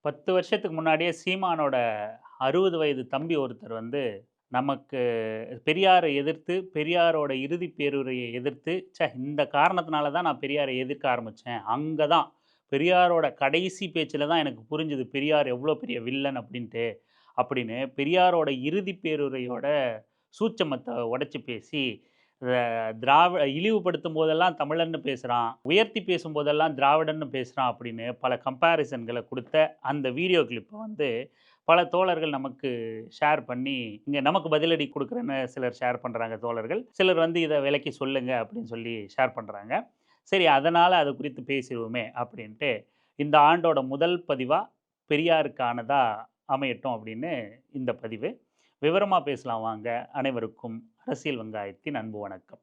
10 வருஷத்துக்கு முன்னாடியே சீமானோட 60 வயது தம்பி ஒருத்தர் வந்து, நமக்கு பெரியாரை எதிர்த்து, பெரியாரோட இறுதி பேருரையை எதிர்த்து, இந்த காரணத்தினால தான் நான் பெரியாரை எதிர்க்க ஆரம்பிச்சேன். அங்க தான் பெரியாரோட கடைசி பேச்சுல தான் எனக்கு புரிஞ்சது, பெரியார் எவ்வளோ பெரிய வில்லன் அப்படின்ட்டு. அப்படின்னு பெரியாரோட இறுதி பேருரையோட சூட்சமத்த உடைச்சு பேசி, இழிவுபடுத்தும் போதெல்லாம் தமிழன்னு பேசுறான், உயர்த்தி பேசும்போதெல்லாம் திராவிடன்னு பேசுறான் அப்படின்னு பல கம்பேரிசன்கள குடுத்த அந்த வீடியோ கிளிப்ப வந்து பல தோழர்கள் நமக்கு ஷேர் பண்ணி, இங்க நமக்கு பதிலடி குடுக்குறேன்னு சிலர் ஷேர் பண்றாங்க தோழர்கள். சிலர் வந்து இத விளக்கி சொல்லுங்க அப்படின்னு சொல்லி ஷேர் பண்றாங்க. சரி, அதனால அது குறித்து பேசிருவோமே அப்படின்ட்டு, இந்த ஆண்டோட முதல் பதிவா பெரியாருக்கானதா அமையட்டும் அப்படின்னு இந்த பதிவு. விவரமா பேசலாம் வாங்க. அனைவருக்கும் அரசியல் வெங்காயத்தின் அன்பு வணக்கம்.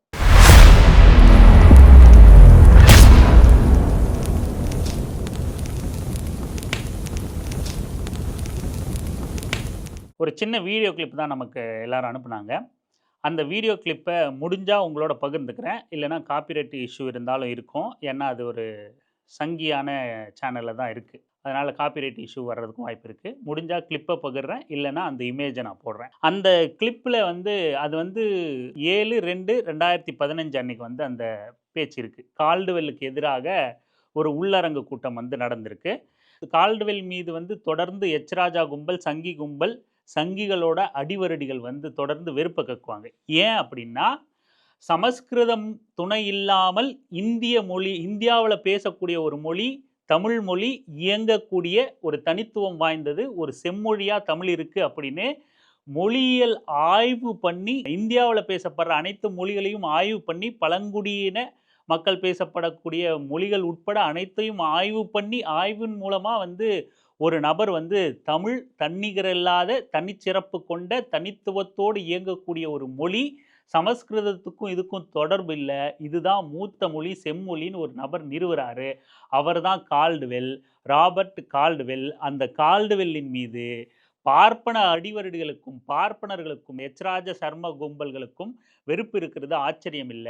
ஒரு சின்ன வீடியோ கிளிப் தான் நமக்கு எல்லாரும் அனுப்புனாங்க. அந்த வீடியோ கிளிப்ப முடிஞ்சா உங்களோட பகிர்ந்துக்கிறேன். இல்லன்னா காப்பிரைட் இஷ்யூ இருந்தாலும் இருக்கும். ஏன்னா அது ஒரு சங்கியான சேனல்ல தான் இருக்கு. அதனால காப்பிரைட் இஷ்யூ வர்றதுக்கும் வாய்ப்பு இருக்கு. முடிஞ்சா கிளிப்ப பகிர்றேன். இல்லன்னா அந்த இமேஜ நான் போடுறேன். அந்த கிளிப்ல வந்து அது வந்து 7/2/2015 அன்னைக்கு வந்து அந்த பேச்சு இருக்கு. கால்டுவெல்லுக்கு எதிராக ஒரு உள்ளரங்கு கூட்டம் வந்து நடந்திருக்கு. கால்டுவெல் மீது வந்து தொடர்ந்து எச் ராஜா கும்பல், சங்கி கும்பல், சங்கிகளோட அடிவருடிகள் வந்து தொடர்ந்து வெறுப்ப கக்குவாங்க. ஏன் அப்படின்னா, சமஸ்கிருதம் துணை இல்லாமல் இந்திய மொழி, இந்தியாவுல பேசக்கூடிய ஒரு மொழி, தமிழ் மொழி இயங்கக்கூடிய ஒரு தனித்துவம் வாய்ந்தது, ஒரு செம்மொழியா தமிழ் இருக்கு அப்படின்னு மொழியியல் ஆய்வு பண்ணி, இந்தியாவுல பேசப்படுற அனைத்து மொழிகளையும் ஆய்வு பண்ணி, பழங்குடியின மக்கள் பேசப்படக்கூடிய மொழிகள் உட்பட அனைத்தையும் ஆய்வு பண்ணி, ஆய்வின் மூலமா வந்து ஒரு நபர் வந்து தமிழ் தன்னிகரில்லாத, தனிச்சிறப்பு கொண்ட, தனித்துவத்தோடு இயங்கக்கூடிய ஒரு மொழி. சமஸ்கிருதத்துக்கும் இதுக்கும் தொடர்பு இல்ல. இதுதான் மூத்த மொழி, செம்மொழின்னு ஒரு நபர் நிறுவுறாரு. அவர்தான் கால்டுவெல். Robert Caldwell. அந்த கால்டுவெல்லின் மீது பார்ப்பன அடிவருடிகளுக்கும், பார்ப்பனர்களுக்கும், எச்ராஜ சர்ம கும்பல்களுக்கும் வெறுப்பு இருக்கிறது ஆச்சரியம் இல்ல.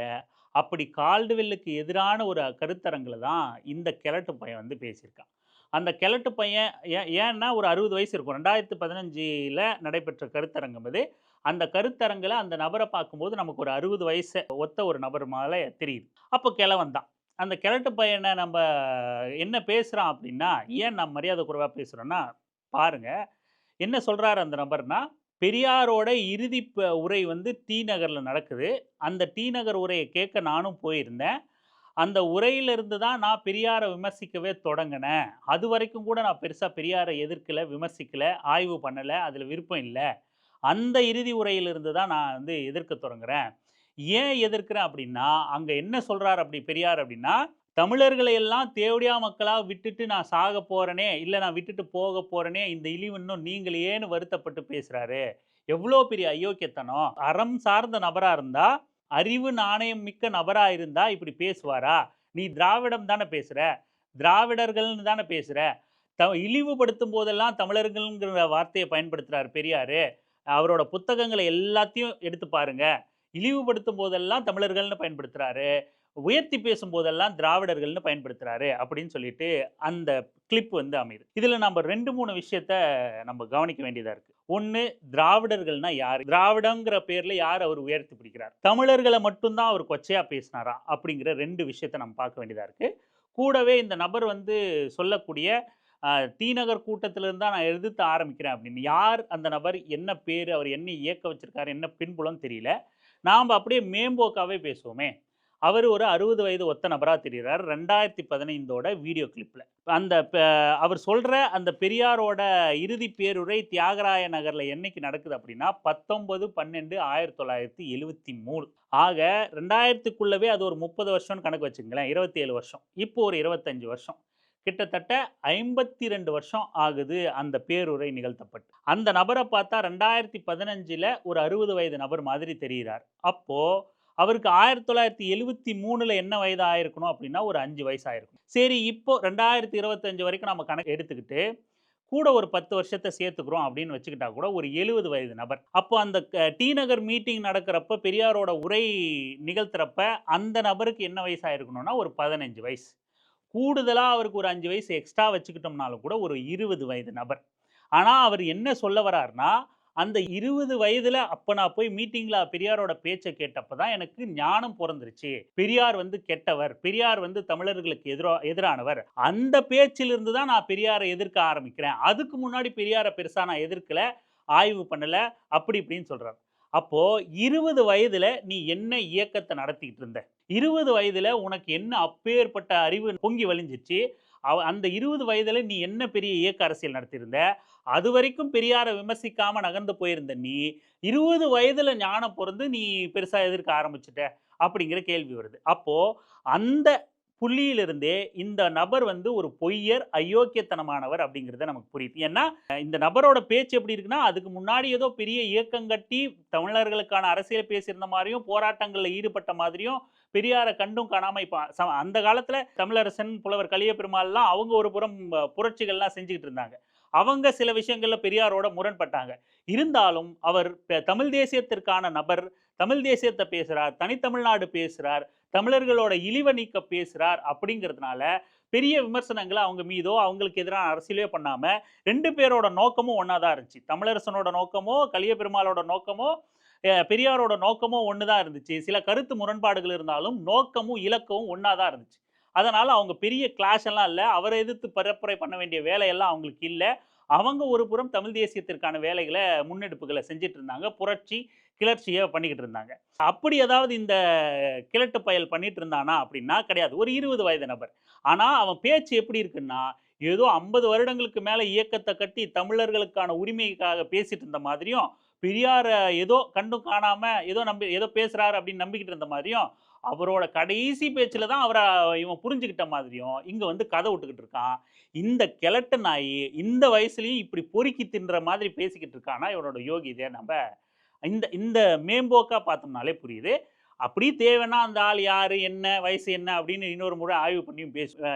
அப்படி கால்டுவெல்லுக்கு எதிரான ஒரு கருத்தரங்குல தான் இந்த கெழட்டு பையன் வந்து பேசியிருக்கான். அந்த கெழட்டு பையன் ஏன்னா ஒரு 60 வயசு இருக்கும். 2015ல நடைபெற்ற கருத்தரங்கம் அது. அந்த கருத்தரங்குல அந்த நபர பார்க்கும்போது நமக்கு ஒரு 60 வயச ஒத்த ஒரு நபர் மால தெரியுது. அப்போ கிழவன் தான். அந்த கெழட்டு பையன நம்ப என்ன பேசுறான் அப்படின்னா, ஏன் நான் மரியாதை குறைவா பேசுறேன்னா, பாருங்க. என்ன சொல்றாரு அந்த நபர்னா, பெரியாரோட இறுதி உரை வந்து டி நகர்ல நடக்குது. அந்த டி நகர் உரைய கேட்க நானும் போயிருந்தேன். அந்த உரையிலிருந்து தான் நான் பெரியார விமர்சிக்கவே தொடங்குனேன். அதுவரைக்கும் கூட நான் பெருசா பெரியார எதிர்க்கல, விமர்சிக்கல, ஆய்வு பண்ணல, அதுல விருப்பம் இல்ல. அந்த இறுதி உரையிலிருந்து தான் நான் வந்து எதிர்க்க தொடங்குறேன். ஏன் எதிர்க்கிறேன் அப்படின்னா, அங்க என்ன சொல்றாரு அப்படி பெரியார் அப்படின்னா, தமிழர்களை எல்லாம் தேவடியா மக்களா விட்டுட்டு நான் சாக போறேனே, இல்ல நான் விட்டுட்டு போக போறேனே, இந்த இழிவு இன்னும் நீங்களேன்னு வருத்தப்பட்டு பேசுறாரு. எவ்வளோ பெரிய அயோக்கியத்தனம். அறம் சார்ந்த நபரா இருந்தா, அறிவு நாணயம் மிக்க நபரா இருந்தா இப்படி பேசுவாரா? நீ திராவிடம் தானே பேசுற. திராவிடர்கள்ன்னு தானே பேசுற. இழிவுபடுத்தும் போதெல்லாம் தமிழர்கள்ங்கிற வார்த்தைய பயன்படுத்துறாரு பெரியாரு. அவரோட புத்தகங்களை எல்லாத்தையும் எடுத்து பாருங்க. இழிவுபடுத்தும் போதெல்லாம் தமிழர்கள்னு பயன்படுத்துறாரு. உயர்த்தி பேசும்போதெல்லாம் திராவிடர்கள்னு பயன்படுத்துறாரு அப்படின்னு சொல்லிட்டு அந்த கிளிப் வந்து அமையுது. இதுல நம்ம 2, 3 விஷயத்த நம்ம கவனிக்க வேண்டியதா இருக்கு. 1, திராவிடர்கள்னா யாரு? திராவிடங்கிற பேர்ல யார் அவர் உயர்த்தி பிடிக்கிறார்? தமிழர்கள மட்டும் தான் அவர் கொச்சையா பேசினாரா? அப்படிங்கிற 2 விஷயத்த நம்ம பார்க்க வேண்டியதா இருக்கு. கூடவே இந்த நபர் வந்து சொல்லக்கூடிய டி நகர் கூட்டத்திலிருந்து தான் நான் எதிர்த்து ஆரம்பிக்கிறேன் அப்படின்னு. யார் அந்த நபர்? என்ன பேரு? அவர் என்ன இயக்க வச்சிருக்காரு? என்ன பின்புலம் தெரியல. நாம அப்படியே மேம்போக்காவே பேசுவோமே. அவரு ஒரு 60 வயது ஒத்த நபரா தெரியிறார். 2015ஓட வீடியோ கிளிப்ல. அந்த அவர் சொல்ற அந்த பெரியாரோட இறுதி பேருரை தியாகராய நகர்ல என்னைக்கு நடக்குது அப்படின்னா, 19/12/1973. ஆக 2000க்குள்ளவே அது ஒரு 30 வருஷம்னு கணக்கு வச்சுக்கங்களேன். 27 வருஷம். இப்போ ஒரு 25 வருஷம். கிட்டத்தட்ட 52 வருஷம் ஆகுது அந்த பேருரை நிகழ்த்தப்பட்டு. அந்த நபர பார்த்தா 2015ல ஒரு 60 வயது நபர் மாதிரி தெரியிறார். அப்போ அவருக்கு 1973ல என்ன வயது ஆயிருக்கணும் அப்படின்னா, ஒரு 5 வயசு ஆயிருக்கும். சரி, இப்போ 2025 வரைக்கும் நம்ம கணக்கு எடுத்துக்கிட்டு, கூட ஒரு 10 வருஷத்த சேர்த்துக்கிறோம் அப்படின்னு வச்சுக்கிட்டா கூட ஒரு 70 வயது நபர். அப்போ அந்த டி நகர் மீட்டிங் நடக்கிறப்ப, பெரியாரோட உரை நிகழ்த்துறப்ப, அந்த நபருக்கு என்ன வயசு ஆயிருக்கணும்னா, ஒரு 15 வயசு. கூடுதலா அவருக்கு ஒரு 5 வயசு எக்ஸ்ட்ரா வச்சுக்கிட்டோம்னாலும் கூட ஒரு 20 வயது நபர். ஆனா அவர் என்ன சொல்ல வரார்ன்னா, அந்த 20 வயதுல அப்ப நான் போய் மீட்டிங்ல பெரியாரோட பேச்ச கேட்டப்ப தான் எனக்கு ஞானம் பொறந்துருச்சு. பெரியார் வந்து கெட்டவர். பெரியார் வந்து தமிழர்களுக்கு எதிரானவர். அந்த பேச்சிலிருந்து தான் நான் பெரியார எதிர்க்க ஆரம்பிக்கிறேன். அதுக்கு முன்னாடி பெரியார பெருசா நான் எதிர்க்கல, ஆய்வு பண்ணல, அப்படி இப்படின்னு சொல்றார். அப்போ 20 வயதுல நீ என்ன இயக்கத்த நடத்திட்டு இருந்த? 20 வயதுல உனக்கு என்ன அப்பேற்பட்ட அறிவு பொங்கி வழிஞ்சிச்சு? அந்த 20 வயதுல நீ என்ன பெரிய இயக்க அரசியல் நடத்தியிருந்த? அதுவரைக்கும் பெரியார விமர்சிக்காம நகர்ந்து போயிருந்த நீ, 20 வயதுல ஞானம் பொறந்து நீ பெருசா எதிர்க்க ஆரம்பிச்சுட்ட. அப்படிங்கிற கேள்வி வருது. அப்போ அந்த புள்ளியிலிருந்தே இந்த நபர் வந்து ஒரு பொய்யர், அயோக்கியத்தனமானவர் அப்படிங்கிறது நமக்கு புரியுது. ஏன்னா, இந்த நபரோட பேச்சு எப்படி இருக்குன்னா, அதுக்கு முன்னாடி ஏதோ பெரிய இயக்கம் கட்டி தமிழர்களுக்கான அரசியல் பேசியிருந்த மாரியும், போராட்டங்கள்ல ஈடுபட்ட மாதிரியும், பெரியார கண்டும் காணாம இப்ப அந்த காலத்துல தமிழரசன், புலவர் கலியபெருமாள்லாம் அவங்க ஒரு புறம் புரட்சிகள்லாம் செஞ்சுகிட்டு இருந்தாங்க. அவங்க சில விஷயங்கள்ல பெரியாரோட முரண்பட்டாங்க. இருந்தாலும் அவர் தமிழ் தேசியத்திற்கான நபர், தமிழ் தேசியத்த பேசுறார், தனித்தமிழ்நாடு பேசுறார், தமிழர்களோட இழிவ நீக்க பேசுறார் அப்படிங்கிறதுனால, பெரிய விமர்சனங்கள அவங்க மீதோ, அவங்களுக்கு எதிரான அரசியலே பண்ணாம, 2 பேரோட நோக்கமும் ஒண்ணா தான் இருந்துச்சு. தமிழரசனோட நோக்கமோ, கலியபெருமாளோட நோக்கமோ, பெரியாரோட நோக்கமோ ஒண்ணு தான் இருந்துச்சு. சில கருத்து முரண்பாடுகள் இருந்தாலும், நோக்கமும், இலக்கும் ஒண்ணா தான் இருந்துச்சு. அதனால அவங்க பெரிய கிளாஷ் எல்லாம் இல்ல. அவர எதிர்த்து பரப்புரை பண்ண வேண்டிய வேலையெல்லாம் அவங்களுக்கு இல்ல. அவங்க ஒரு புறம் தமிழ் தேசியத்திற்கான வேலைகள, முன்னெடுப்புகள செஞ்சுட்டு இருந்தாங்க. புரட்சி, கிளர்ச்சிய பண்ணிக்கிட்டு இருந்தாங்க. அப்படி ஏதாவது இந்த கிழட்டு பயல் பண்ணிட்டு இருந்தானா அப்படின்னா கிடையாது. ஒரு 20 வயது நபர். ஆனா அவன் பேச்சு எப்படி இருக்குன்னா, ஏதோ 50 வருடங்களுக்கு மேல இயக்கத்த கட்டி தமிழர்களுக்கான உரிமைக்காக பேசிட்டு இருந்த மாதிரியும், பெரியார ஏதோ கண்டும் காணாம ஏதோ பேசுறாரு அப்படின்னு நம்பிக்கிட்டு இருந்த மாதிரியும், அவரோட கடைசி பேச்சுல தான் அவர இவன் புரிஞ்சுகிட்ட மாதிரியும், இங்க வந்து கதை விட்டுக்கிட்டு இருக்கான். இந்த கெழட்டு நாயி இந்த வயசுலயும் இப்படி பொறுக்கி தின்ற மாதிரி பேசிக்கிட்டு இருக்கான்னா, இவனோட யோகிதைய நம்ப இந்த இந்த மேம்போக்கா பார்த்தோம்னாலே புரியுது. அப்படி தேவைன்னா அந்த ஆள் யாரு? என்ன? வயசு என்ன? அப்படின்னு இன்னொரு முறை ஆய்வு பண்ணியும்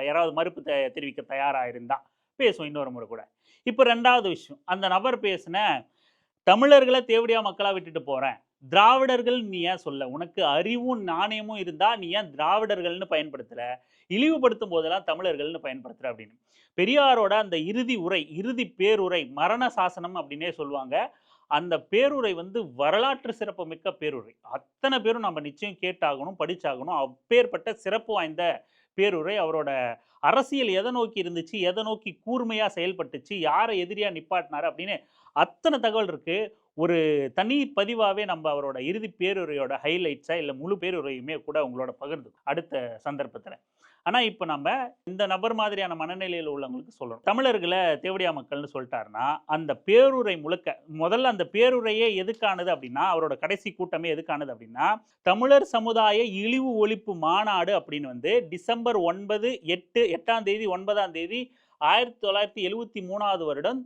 யாராவது மறுப்பு தெரிவிக்க தயாரா இருந்தா பேசுவோம் இன்னொரு முறை கூட. இப்ப 2வது விஷயம். அந்த நபர் பேசின தமிழர்கள தேவடியா மக்களா விட்டுட்டு போறேன். திராவிடர்கள் நீ ஏன் சொல்ல? உனக்கு அறிவும், நாணயமும் இருந்தா நீ ஏன் திராவிடர்கள்ன்னு பயன்படுத்தல? இழிவுபடுத்தும் போதெல்லாம் தமிழர்கள்ன்னு பயன்படுத்துற அப்படின்னு. பெரியாரோட அந்த இறுதி உரை, இறுதி பேருரை, மரண சாசனம் அப்படின்னே சொல்லுவாங்க. அந்த பேருரை வந்து வரலாற்று சிறப்பு மிக்க பேருரை. அத்தன பேரும் நம்ம நிச்சயம் கேட்டாகணும், படிச்சாகணும். அப்பேற்பட்ட சிறப்பு வாய்ந்த பேருரை. அவரோட அரசியல் எத நோக்கி இருந்துச்சு, எத நோக்கி கூர்மையா செயல்பட்டுச்சு, யார எதிரியா நிப்பாட்டினாரு அப்படின்னு அத்தன தகவல் இருக்கு. ஒரு தனி பதிவாவே நம்ம அவரோட இறுதி பேருரையோட ஹைலைட்ஸா இல்ல முழு பேருரையுமே கூட உங்களோட பகிர்ந்துக்கும் அடுத்த சந்தர்ப்பத்துல. ஆனா இப்ப நம்ம இந்த நபர் மாதிரியான மனநிலையில உள்ளவங்களுக்கு சொல்லணும். தமிழர்கள தேவடியா மக்கள்னு சொல்லிட்டாருன்னா, அந்த பேருரை முழுக்க முதல்ல அந்த பேருரையே எதுக்கானது அப்படின்னா, அவரோட கடைசி கூட்டமே எதுக்கானது அப்படின்னா, தமிழர் சமுதாய இழிவு ஒழிப்பு மாநாடு அப்படின்னு வந்து டிசம்பர் 9, 8ஆம் தேதி, 9ஆம் தேதி 1973வது வருடம்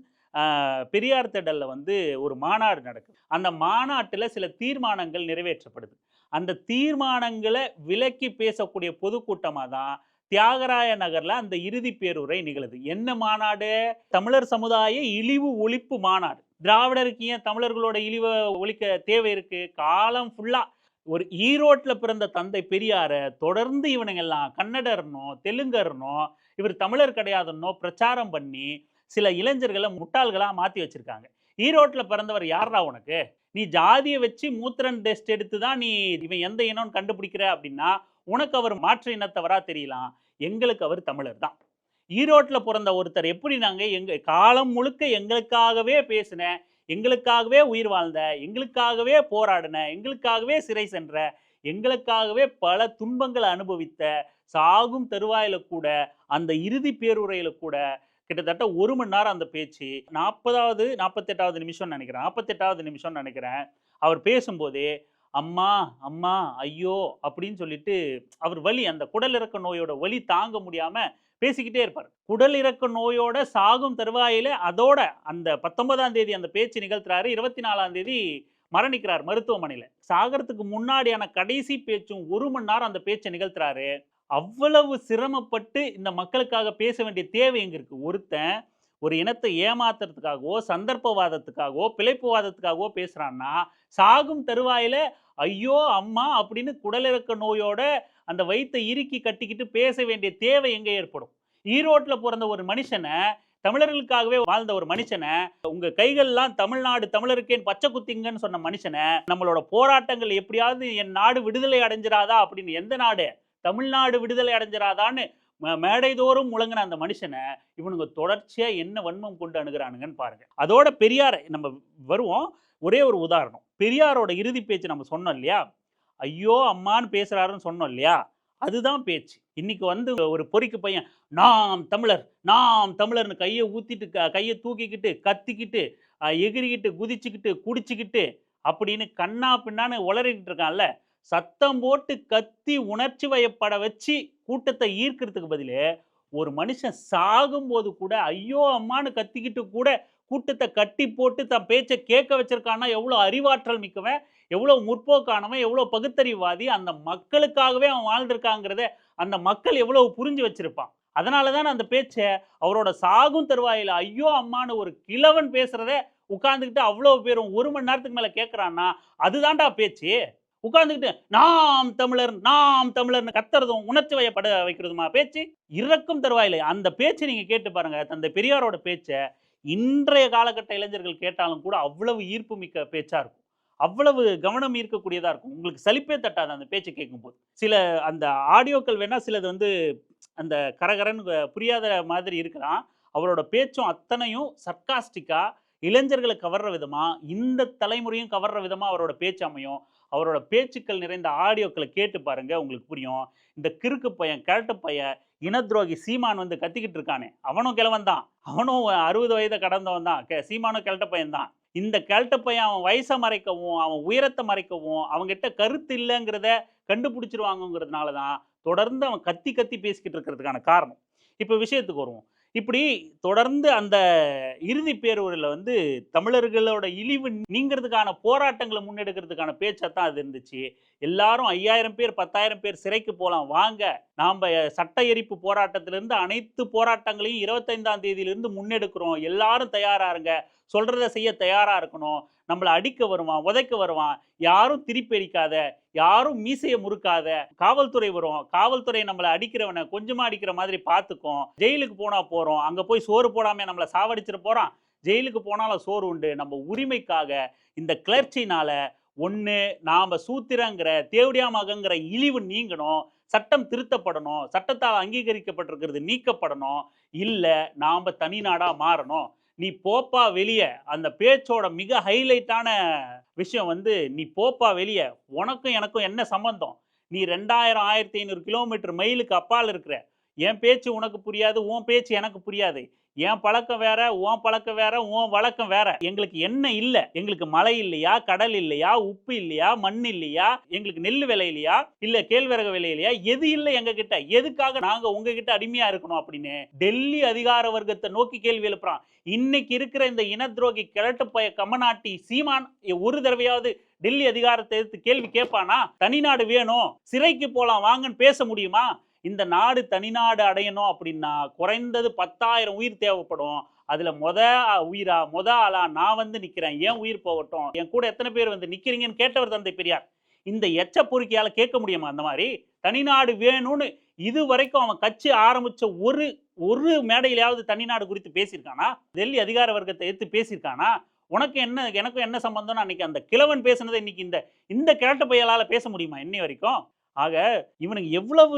பெரியார் திடல்ல வந்து ஒரு மாநாடு நடக்குது. அந்த மாநாட்டுல சில தீர்மானங்கள் நிறைவேற்றப்படுது. அந்த தீர்மானங்கள விலக்கி பேசக்கூடிய பொதுக்கூட்டமா தான் தியாகராய நகர்ல அந்த இறுதி பேருரை நிகழுது. என்ன மாநாடு? தமிழர் சமுதாய இழிவு ஒழிப்பு மாநாடு. திராவிடருக்கு ஏன் தமிழர்களோட இழிவ ஒழிக்க தேவை இருக்கு? காலம் ஃபுல்லா ஒரு ஈரோட்ல பிறந்த தந்தை பெரியார தொடர்ந்து இவனுங்க எல்லாம் கன்னடர்னோ, தெலுங்கர்னோ, இவர் தமிழர் கிடையாதுன்னோ பிரச்சாரம் பண்ணி சில இளைஞர்கள முட்டாள்களா மாத்தி வச்சிருக்காங்க. ஈரோட்ல பிறந்தவர் யார்றா உனக்கு? நீ ஜாதிய வச்சு மூத்திரன் டெஸ்ட் எடுத்து தான் நீ இவன் எந்த இனம்னு கண்டுபிடிக்கிற அப்படின்னா, உனக்கு அவர் மாற்று இனத்தவரா தெரியலாம். எங்களுக்கு அவர் தமிழர் தான். ஈரோட்ல பொறந்த ஒருத்தர் எப்படி நாங்க எங்க காலம் முழுக்க எங்களுக்காகவே பேசின, எங்களுக்காகவே உயிர் வாழ்ந்த, எங்களுக்காகவே போராடின, எங்களுக்காகவே சிறை சென்ற, எங்களுக்காகவே பல துன்பங்கள அனுபவித்த, சாகும் தருவாயில கூட, அந்த இறுதி பேருரையில கூட கிட்டத்தட்ட 1 மணி நேரம் அந்த பேச்சு. 40வது, 48வது நிமிஷம்னு நெனைக்கிறேன். 48வது நிமிஷம்னு நெனைக்கிறேன். அவர் பேசும்போதே, "அம்மா, அம்மா, ஐயோ!" அப்படின்னு சொல்லிட்டு அவர் வலி அந்த குடலிறக்க நோயோட வலி தாங்க முடியாம பேசிக்கிட்டே இருப்பாரு. குடலிறக்க நோயோட சாகும் தருவாயில அதோட அந்த 19ஆம் தேதி அந்த பேச்சு நிகழ்த்துறாரு. 24ஆம் தேதி மரணிக்கிறார் மருத்துவமனையில. சாகறதுக்கு முன்னாடியான கடைசி பேச்சும் 1 மணி நேரம் அந்த பேச்ச நிகழ்த்துறாரு. அவ்வளவு சிரமப்பட்டு இந்த மக்களுக்காக பேச வேண்டிய தேவை எங்க இருக்கு? ஒருத்தன் ஒரு இனத்தை ஏமாத்துறதுக்காகவோ, சந்தர்ப்பவாதத்துக்காகவோ, பிழைப்புவாதத்துக்காகவோ பேசுறான்னா, சாகும் தருவாயில ஐயோ! அம்மா அப்படின்னு குடலிறக்க நோயோட அந்த வயித்த இறுக்கி கட்டிக்கிட்டு பேச வேண்டிய தேவை எங்க ஏற்படும்? ஈரோட்ல பொறந்த ஒரு மனுஷன, தமிழர்களுக்காகவே வாழ்ந்த ஒரு மனுஷன, உங்க கைகள்லாம் தமிழ்நாடு தமிழருக்கேன்னு பச்சை குத்திங்கன்னு சொன்ன மனுஷன, நம்மளோட போராட்டங்கள் எப்படியாவது என் நாடு விடுதலை அடைஞ்சிராதா அப்படின்னு எந்த நாடு? தமிழ்நாடு விடுதலை அடைஞ்சிராதான்னு மேடைதோறும் முழங்குன அந்த மனுஷன, இவனுங்க தொடர்ச்சியா என்ன வன்மம் கொண்டு அணுகுறானுங்கன்னு பாருங்க. அதோட பெரியார நம்ம வருவோம். ஒரே ஒரு உதாரணம். பெரியாரோட இறுதி பேச்சு நம்ம சொன்னோம் இல்லையா? ஐயோ! அம்மான்னு பேசுறாருன்னு சொன்னோம் இல்லையா? அதுதான் பேச்சு. இன்னைக்கு வந்து ஒரு பொறிக்கு பையன், நாம் தமிழர், நாம் தமிழர்ன்னு கைய ஊத்திட்டு, கைய தூக்கிக்கிட்டு, கத்திக்கிட்டு, எகிறிக்கிட்டு, குதிச்சுக்கிட்டு, குடிச்சுக்கிட்டு, அப்படின்னு கன்னா பின்னான்னு உளறிக்கிட்டு இருக்கான்ல, சத்தம் போட்டு கத்தி உணர்ச்சி வயப்பட வச்சு கூட்டத்த ஈர்க்கிறதுக்கு பதிலு, ஒரு மனுஷன் சாகும்போது கூட, ஐயோ! அம்மான்னு கத்திக்கிட்டு கூட கூட்டத்த கட்டி போட்டு தன் பேச்ச கேட்க வச்சிருக்கான்னா, எவ்வளோ அறிவாற்றல் மிக்கவன், எவ்வளோ முற்போக்கானவன், எவ்வளோ பகுத்தறிவுவாதி, அந்த மக்களுக்காகவே அவன் வாழ்ந்திருக்காங்கிறத, அந்த மக்கள் எவ்வளவு புரிஞ்சு வச்சிருப்பான். அதனால தான அந்த பேச்ச அவரோட சாகும் தருவாயில, ஐயோ! அம்மான்னு ஒரு கிழவன் பேசுறத உட்கார்ந்துகிட்டு அவ்வளோ பேரும் 1 மணி நேரத்துக்கு மேல கேட்கறான்னா, அதுதான்டா பேச்சு. உட்கார்ந்துகிட்டு நாம் தமிழர், நாம் தமிழர்ன்னு கத்துறதும், உணர்ச்சி வயப்பட வைக்கிறதுமா பேச்சு? இறக்கும் தருவாயில்லை. அந்த பேச்ச நீங்க கேட்டு பாருங்க. தந்தை பெரியாரோட பேச்ச இன்றைய காலகட்ட இளைஞர்கள் கேட்டாலும் கூட அவ்வளவு ஈர்ப்பு மிக்க பேச்சா இருக்கும். அவ்வளவு கவனம் ஈர்க்கக்கூடியதா இருக்கும். உங்களுக்கு சலிப்பே தட்டாது அந்த பேச்ச கேட்கும்போது. சில அந்த ஆடியோக்கள் வேணா சிலது வந்து அந்த கரகரன்னு புரியாத மாதிரி இருக்கலாம். அவரோட பேச்சும் அத்தனையும் சர்க்காஸ்டிக்கா இளைஞர்கள கவர்ற விதமா, இந்த தலைமுறையும் கவர்ற விதமா அவரோட பேச்சு அமையும். அவரோட பேச்சுக்கள் நிறைந்த ஆடியோக்கள கேட்டு பாருங்க. உங்களுக்கு புரியும். இந்த கிறுக்கு பையன், கிழட்டு பையன், இனத்துரோகி சீமான் வந்து கத்திக்கிட்டு இருக்கானே, அவனும் கிழவன் தான். அவனும் 60 வயத கடந்தவன் தான். சீமானும் கிழட்டு பையன் தான். இந்த கிழட்டு பையன் அவன் வயச மறைக்கவும், அவன் உயரத்த மறைக்கவும், அவன்கிட்ட கருத்து இல்லங்கிறத கண்டுபிடிச்சுருவாங்கங்கிறதுனால தான், தொடர்ந்து அவன் கத்தி கத்தி பேசிக்கிட்டு இருக்கிறதுக்கான காரணம். இப்ப விஷயத்துக்கு வருவோம். இப்படி தொடர்ந்து அந்த இறுதி பேருரையில வந்து தமிழர்களோட இழிவு நீங்கிறதுக்கான போராட்டங்கள முன்னெடுக்கிறதுக்கான பேச்சா தான் அது இருந்துச்சு. எல்லாரும் 5000 பேர், 10,000 பேர் சிறைக்கு போலாம் வாங்க. நாம சட்ட எரிப்பு போராட்டத்திலிருந்து அனைத்து போராட்டங்களையும் 25ஆம் தேதியிலிருந்து முன்னெடுக்கிறோம். எல்லாரும் தயாரா இருங்க. சொல்றத செய்ய தயாரா இருக்கணும். நம்மள அடிக்க வருவான், உதைக்க வருவான். யாரும் திருப்பி அடிக்காத. யாரும் மீசைய முறுக்காத. காவல்துறை வரும். காவல்துறை நம்மள அடிக்கிறவன கொஞ்சமா அடிக்கிற மாதிரி பார்த்துக்கும். ஜெயிலுக்கு போனா போறோம். அங்க போய் சோறு போடாம நம்மள சாவடிச்சிட போறான். ஜெயிலுக்கு போனாலும் சோறு உண்டு. நம்ம உரிமைக்காக இந்த கிளர்ச்சினால ஒண்ணு நாம சூத்திரங்கிற, தேவடியா மகங்கிற இழிவு நீங்கணும். சட்டம் திருத்தப்படணும். சட்டத்தால் அங்கீகரிக்கப்பட்டிருக்கிறது நீக்கப்படணும். இல்ல நாம தனி நாடா மாறணும். நீ போப்பா வெளிய. அந்த பேச்சோட மிக ஹைலைட்டான விஷயம் வந்து, நீ போப்பா வெளிய. உனக்கும் எனக்கும் என்ன சம்பந்தம்? நீ 2000, 1500 கிலோமீட்டர் மைலுக்கு அப்பால இருக்கிற. என் பேச்சு உனக்கு புரியாது. உன் பேச்சு எனக்கு புரியாது. என் பழக்கம் வேற, உன் பழக்கம் வேற, உன் வழக்கம் வேற. எங்களுக்கு என்ன இல்ல? எங்களுக்கு மழை இல்லையா? கடல் இல்லையா? உப்பு இல்லையா? மண் இல்லையா? எங்களுக்கு நெல்லு விளையலையா? இல்ல கேழ்வரகு விளையலையா? எது இல்ல எங்ககிட்ட? எதுக்காக நாங்க உங்ககிட்ட அடிமையா இருக்கணும் அப்படின்னு டெல்லி அதிகார வர்க்கத்த நோக்கி கேள்வி எழுப்புறான். இன்னைக்கு இருக்கிற இந்த இனத்துரோகி கிழட்டு பய கம்மநாட்டி சீமான் ஒரு தடவையாவது டெல்லி அதிகாரத்தை எதிர்த்து கேள்வி கேட்பானா? தனிநாடு வேணும், சிறைக்கு போலாம் வாங்கன்னு பேச முடியுமா? இந்த நாடு தனிநாடு அடையணும் அப்படின்னா குறைந்தது 10,000 உயிர் தேவைப்படும். அதுல மொத ஆளா நான் வந்து நிக்கிறேன். ஏன் உயிர் போகட்டும்? என் கூட எத்தனை பேர் வந்து நிக்கிறீங்கன்னு கேட்டவர் தந்தை பெரியார். இந்த எச்ச பொறுக்கியால கேட்க முடியுமா அந்த மாதிரி? தனிநாடு வேணும்னு இதுவரைக்கும் அவன் கட்சி ஆரம்பிச்ச ஒரு மேடையிலாவது தனிநாடு குறித்து பேசியிருக்கானா? டெல்லி அதிகார வர்க்கத்தை எதிர்த்து பேசியிருக்கானா? உனக்கு என்ன எனக்கும் என்ன சம்பந்தம்னு அன்னைக்கு அந்த கிழவன் பேசினதை இன்னைக்கு இந்த கிழட்டு பயலால பேச முடியுமா இன்னை வரைக்கும்? ஆக இவனுக்கு எவ்வளவு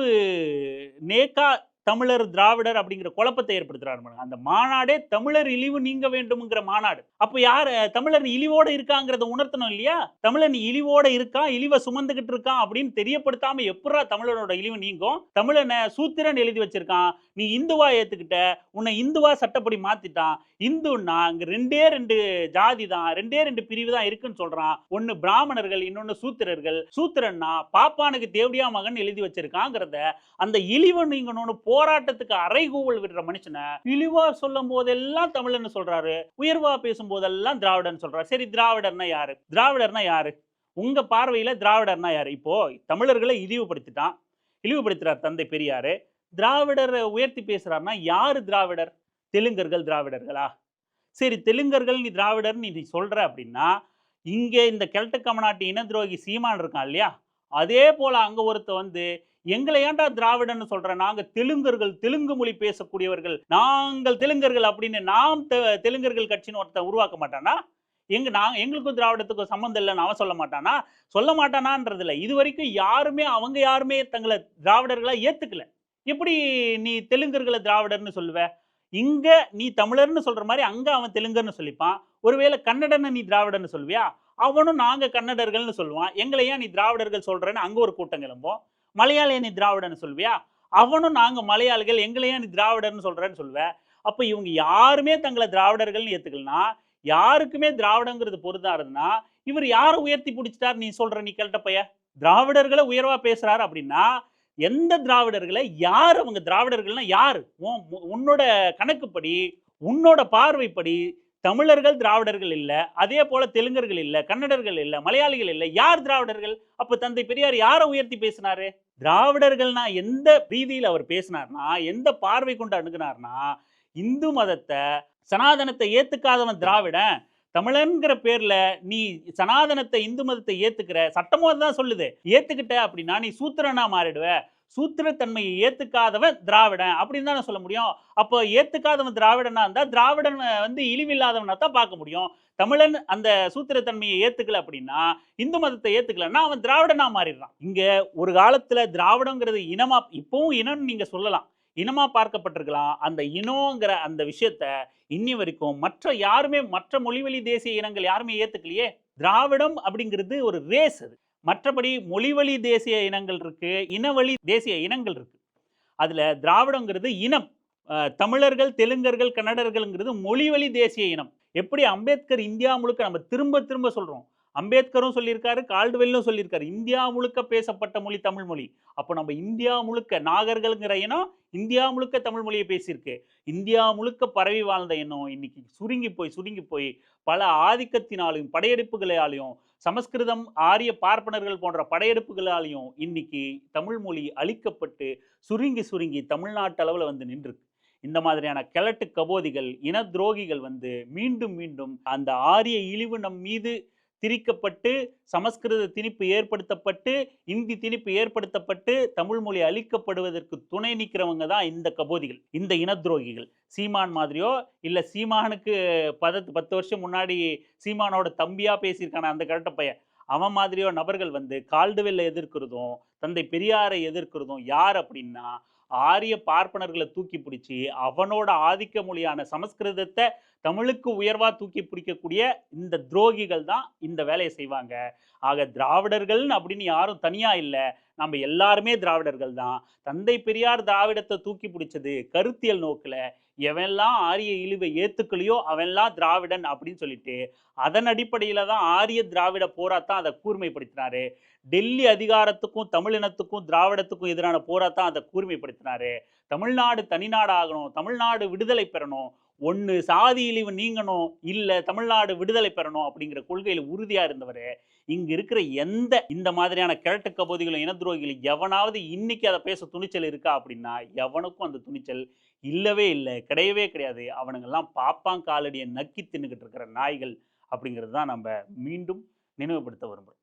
நேக்கா தமிழர் திராவிடர் அப்படிங்கிற குழப்பத்தை ஏற்படுத்துறாரு. அந்த மாநாடே தமிழர் இழிவு நீங்க வேண்டும்ங்கிற மாநாடு. அப்ப யார் தமிழர் இழிவோட இருக்காங்கிறத உணர்த்தணும் இல்லையா? தமிழன் இழிவோட இருக்கான், இழிவை சுமந்துகிட்டு இருக்கான் அப்படின்னு தெரியப்படுத்தாம எப்படா தமிழனோட இழிவு நீங்கும்? தமிழனை சூத்திரன் எழுதி வச்சிருக்கான். நீ இந்துவா ஏத்துக்கிட்ட, உன்னை இந்துவா சட்டப்படி மாத்திட்டான். இந்துன்னா அங்க 2 ஜாதி தான், 2 பிரிவு தான் இருக்குன்னு சொல்றான். ஒன்னு பிராமணர்கள், இன்னொன்னு சூத்திரர்கள். சூத்திரன்னா பாப்பானுக்கு தேவடியா மகன் எழுதி வச்சிருக்காங்கிறத அந்த இழிவு நீங்கணும்னு போராட்டத்துக்கு அறைகூவல் விடுற மனுஷனை இழிவா சொல்லும் போதெல்லாம் தமிழன்னு சொல்றாரு, உயர்வா பேசும் போதெல்லாம் திராவிடன் சொல்றாரு. சரி, திராவிடர்னா யாரு? திராவிடர்னா யாரு? உங்க பார்வையில திராவிடர்னா யாரு? இப்போ தமிழர்களை இழிவுபடுத்துறார் தந்தை பெரியாரு. திராவிடர் உயர்த்தி பேசுறாருன்னா யாரு திராவிடர்? தெலுங்கர்கள் திராவிடர்களா? சரி, தெலுங்கர்கள் நீ திராவிடர்ன்னு நீ சொல்ற அப்படின்னா, இங்க இந்த கெல்ட்டு கமநாட்டு இன துரோகி சீமான் இருக்கான் இல்லையா? அதே போல அங்க ஒருத்தன் வந்து, "எங்கள ஏன்டா திராவிடன்னு சொல்ற? நாங்க தெலுங்கர்கள், தெலுங்கு மொழி பேசக்கூடியவர்கள். நாங்கள் தெலுங்கர்கள்" அப்படின்னு தெலுங்கர்கள் கட்சின்னு ஒருத்தன் உருவாக்க மாட்டானா? எங்களுக்கும் திராவிடத்துக்கும் சம்மந்தம் இல்லன்னு அவன் சொல்ல மாட்டானா? சொல்ல மாட்டானான்றது இல்ல. இதுவரைக்கும் யாருமே தங்கள திராவிடர்களா ஏத்துக்கல. எப்படி நீ தெலுங்கர்கள திராவிடர்ன்னு சொல்லுவ? இங்க நீ தமிழர்ன்னு சொல்ற மாரி, அங்க அவன் தெலுங்கர்ன்னு சொல்லிப்பான். ஒருவேளை கன்னடன நீ திராவிடன்னு சொல்வியா? அவனும் நாங்க கன்னடர்கள்ன்னு சொல்லுவான். எங்கள ஏன் நீ திராவிடர்கள் சொல்றன்னு அங்க ஒரு கூட்டம் கிளம்பும். மலையாளிய நீ திராவிடன்னு சொல்வியா? அவனும் நாங்க மலையாளிகள், எங்கள ஏன் நீ திராவிடர்ன்னு சொல்றன்னு சொல்லுவ. அப்ப இவங்க யாருமே தங்கள திராவிடர்கள்ன்னு ஏத்துக்கலன்னா, யாருக்குமே திராவிடங்கிறது பொருந்தாதுன்னா, இவரு யார உயர்த்தி பிடிச்சுட்டார் நீ சொல்ற நீ கெல்ட்ட பைய? திராவிடர்கள உயர்வா பேசுறாரு அப்படின்னா, எந்த திராவிடர்கள யார் அவங்க திராவிடர்கள்னா யாரு? உன்னோட கணக்குப்படி, உன்னோட பார்வைப்படி தமிழர்கள் திராவிடர்கள் இல்ல. அதே போல தெலுங்கர்கள் இல்ல, கன்னடர்கள் இல்ல, மலையாளிகள் இல்ல. யார் திராவிடர்கள்? அப்ப தந்தை பெரியார் யார உயர்த்தி பேசினாரு? திராவிடர்கள்னா எந்த ரீதியில அவர் பேசினார்னா, எந்த பார்வை கொண்டு அணுகுனார்னா, இந்து மதத்த, சனாதனத்த ஏத்துக்காதவன் திராவிடன். தமிழன்ங்கிற பேர்ல நீ சனாதனத்த, இந்து மதத்தை ஏத்துக்கிற, சட்டமும் அதான் சொல்லுது. ஏத்துக்கிட்ட அப்படின்னா நீ சூத்திரனா மாறிடுவ. சூத்திரத்தன்மையை ஏத்துக்காதவன் திராவிடன் அப்படின்னு தானே சொல்ல முடியும். அப்போ ஏத்துக்காதவன் திராவிடனா இருந்தா, திராவிடன் வந்து இழிவில்லாதவனா தான் பார்க்க முடியும். தமிழன் அந்த சூத்திரத்தன்மையை ஏத்துக்கல அப்படின்னா, இந்து மதத்தை ஏத்துக்கலன்னா அவன் திராவிடனா மாறிடுறான். இங்க ஒரு காலத்துல திராவிடங்கிறது இனமா இப்பவும் இனம்னு நீங்க சொல்லலாம். இனமா பார்க்கப்பட்டிருக்கலாம். அந்த இனம்ங்கிற அந்த விஷயத்த இன்னி வரைக்கும் மற்ற மொழிவழி தேசிய இனங்கள் யாருமே ஏத்துக்கலையே. திராவிடம் அப்படிங்கிறது ஒரு ரேஸ் அது. மற்றபடி மொழிவழி தேசிய இனங்கள் இருக்கு, இனவழி தேசிய இனங்கள் இருக்கு. அதுல திராவிடங்கிறது இனம். தமிழர்கள், தெலுங்கர்கள், கன்னடர்கள்ங்கிறது மொழிவழி தேசிய இனம். எப்படி அம்பேத்கர் இந்தியா முழுக்க நம்ம திரும்ப திரும்ப சொல்றோம். அம்பேத்கரும் சொல்லியிருக்காரு, கால்டுவெல்லும் சொல்லியிருக்காரு. இந்தியா முழுக்க பேசப்பட்ட மொழி தமிழ் மொழி. அப்போ நம்ம இந்தியா முழுக்க நாகர்கள்ங்கிற இனம் இந்தியா முழுக்க தமிழ் மொழியை பேசியிருக்கு. இந்தியா முழுக்க பரவி வாழ்ந்த இனம் இன்னைக்கு சுருங்கி போய் பல ஆதிக்கத்தினாலும், படையெடுப்புகளாலையும், சமஸ்கிருதம், ஆரிய பார்ப்பனர்கள் போன்ற படையெடுப்புகளாலையும் இன்னைக்கு தமிழ் மொழி அழிக்கப்பட்டு சுருங்கி தமிழ்நாட்டு அளவுல வந்து நின்றுருக்கு. இந்த மாதிரியான கிழட்டு கபோதிகள், இன துரோகிகள் வந்து மீண்டும் மீண்டும் அந்த ஆரிய இழிவு நம் மீது திரிக்கப்பட்டு, சமஸ்கிருத திணிப்பு ஏற்படுத்தப்பட்டு, இந்தி திணிப்பு ஏற்படுத்தப்பட்டு, தமிழ் மொழி அழிக்கப்படுவதற்கு துணை நிற்கிறவங்க தான் இந்த கபோதிகள், இந்த இன துரோகிகள். சீமான் மாதிரியோ, இல்ல சீமானுக்கு 10 வருஷம் முன்னாடி சீமானோட தம்பியா பேசியிருக்கான அந்த கெழட்ட பையன். அவன் மாதிரியோ நபர்கள் வந்து கால்டுவெல்ல எதிர்க்கிறதும், தந்தை பெரியாரை எதிர்க்கிறதும் யார் அப்படின்னா, ஆரிய பார்ப்பனர்களை தூக்கி பிடிச்சி அவனோட ஆதிக்க மொழியான சமஸ்கிருதத்தை தமிழுக்கு உயர்வா தூக்கி பிடிக்கக்கூடிய இந்த துரோகிகள் தான் இந்த வேலையை செய்வாங்க. ஆக திராவிடர்கள்னு அப்படின்னு யாரும் தனியா இல்ல. நம்ம எல்லாருமே திராவிடர்கள் தான். தந்தை பெரியார் திராவிடத்தை தூக்கி பிடிச்சது கருத்தியல் நோக்குல. எவன்லாம் ஆரிய இழிவை ஏத்துக்கலையோ அவன்லாம் திராவிடன் அப்படின்னு சொல்லிட்டு, அதன் அடிப்படையில தான் ஆரிய திராவிட போராட்டம் அதை கூர்மைப்படுத்தினாரு. டெல்லி அதிகாரத்துக்கும் தமிழினத்துக்கும் திராவிடத்துக்கும் எதிரான போராட்டம் அதை கூர்மைப்படுத்தினாரு. தமிழ்நாடு தனிநாடு ஆகணும், தமிழ்நாடு விடுதலை பெறணும், ஒண்ணு சாதி இழிவு நீங்கணும், இல்ல தமிழ்நாடு விடுதலை பெறணும் அப்படிங்கிற கொள்கையில உறுதியா இருந்தவர். இங்க இருக்கிற இந்த மாதிரியான கிழட்டு கபோதிகளும் இன துரோகிகளும் எவனாவது இன்னைக்கு அதை பேச துணிச்சல் இருக்கா அப்படின்னா, எவனுக்கும் அந்த துணிச்சல் இல்லவே இல்லை, கிடையவே கிடையாது. அவனுங்கெல்லாம் பாப்பான் காலடியை நக்கி தின்னுகிட்டு இருக்கிற நாய்கள் அப்படிங்கிறது தான் நம்ம மீண்டும் நினைவுபடுத்த விரும்புகிறோம்.